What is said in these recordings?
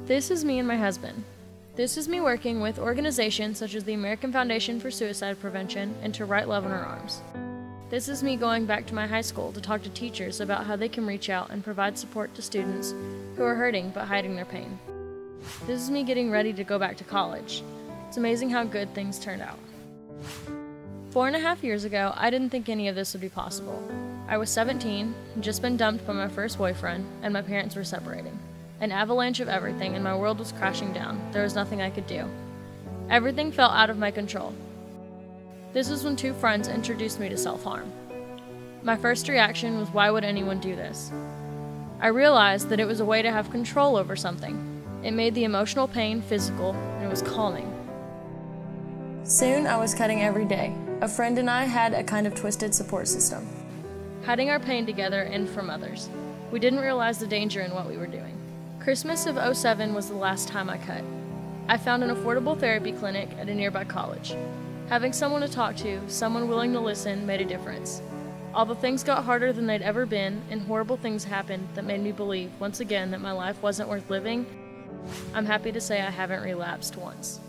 This is me and my husband. This is me working with organizations such as the American Foundation for Suicide Prevention and To Write Love in Our Arms. This is me going back to my high school to talk to teachers about how they can reach out and provide support to students who are hurting but hiding their pain. This is me getting ready to go back to college. It's amazing how good things turned out. 4.5 years ago, I didn't think any of this would be possible. I was 17, had just been dumped by my first boyfriend, and my parents were separating. An avalanche of everything, and my world was crashing down. There was nothing I could do. Everything felt out of my control. This is when 2 friends introduced me to self-harm. My first reaction was, why would anyone do this? I realized that it was a way to have control over something. It made the emotional pain physical, and it was calming. Soon, I was cutting every day. A friend and I had a kind of twisted support system, hiding our pain together and from others. We didn't realize the danger in what we were doing. Christmas of '07 was the last time I cut. I found an affordable therapy clinic at a nearby college. Having someone to talk to, someone willing to listen, made a difference. Although things got harder than they'd ever been, and horrible things happened that made me believe, once again, that my life wasn't worth living, I'm happy to say I haven't relapsed once.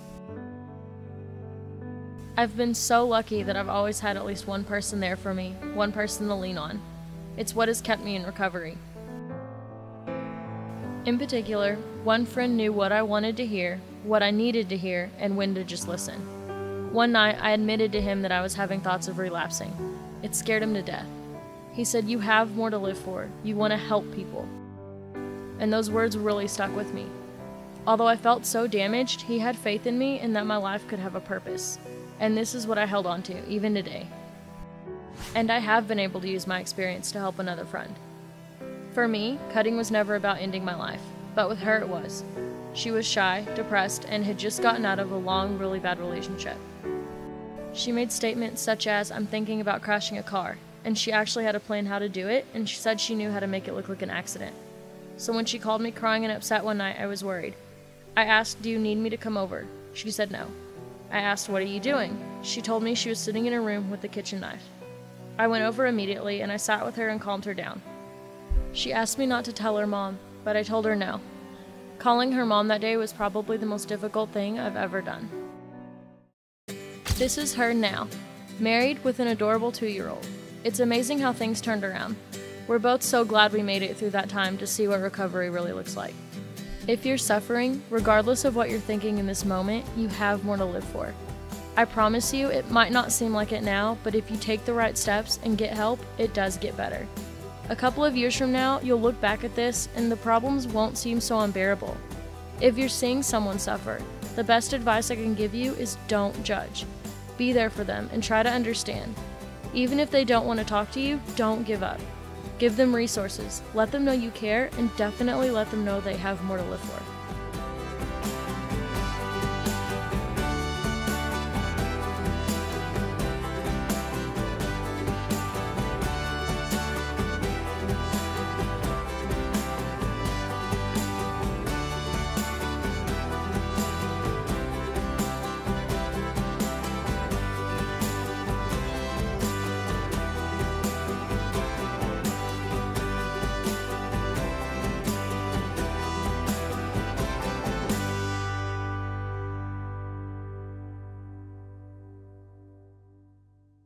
I've been so lucky that I've always had at least one person there for me, one person to lean on. It's what has kept me in recovery. In particular, one friend knew what I wanted to hear, what I needed to hear, and when to just listen. One night, I admitted to him that I was having thoughts of relapsing. It scared him to death. He said, "You have more to live for. You want to help people." And those words really stuck with me. Although I felt so damaged, he had faith in me and that my life could have a purpose. And this is what I held on to, even today. And I have been able to use my experience to help another friend. For me, cutting was never about ending my life, but with her it was. She was shy, depressed, and had just gotten out of a long, really bad relationship. She made statements such as, "I'm thinking about crashing a car," and she actually had a plan how to do it, and she said she knew how to make it look like an accident. So when she called me crying and upset one night, I was worried. I asked, "Do you need me to come over?" She said no. I asked, "What are you doing?" She told me she was sitting in a room with a kitchen knife. I went over immediately, and I sat with her and calmed her down. She asked me not to tell her mom, but I told her no. Calling her mom that day was probably the most difficult thing I've ever done. This is her now, married with an adorable 2-year-old. It's amazing how things turned around. We're both so glad we made it through that time to see what recovery really looks like. If you're suffering, regardless of what you're thinking in this moment, you have more to live for. I promise you, it might not seem like it now, but if you take the right steps and get help, it does get better. A couple of years from now, you'll look back at this and the problems won't seem so unbearable. If you're seeing someone suffer, the best advice I can give you is don't judge. Be there for them and try to understand. Even if they don't want to talk to you, don't give up. Give them resources, let them know you care, and definitely let them know they have more to live for.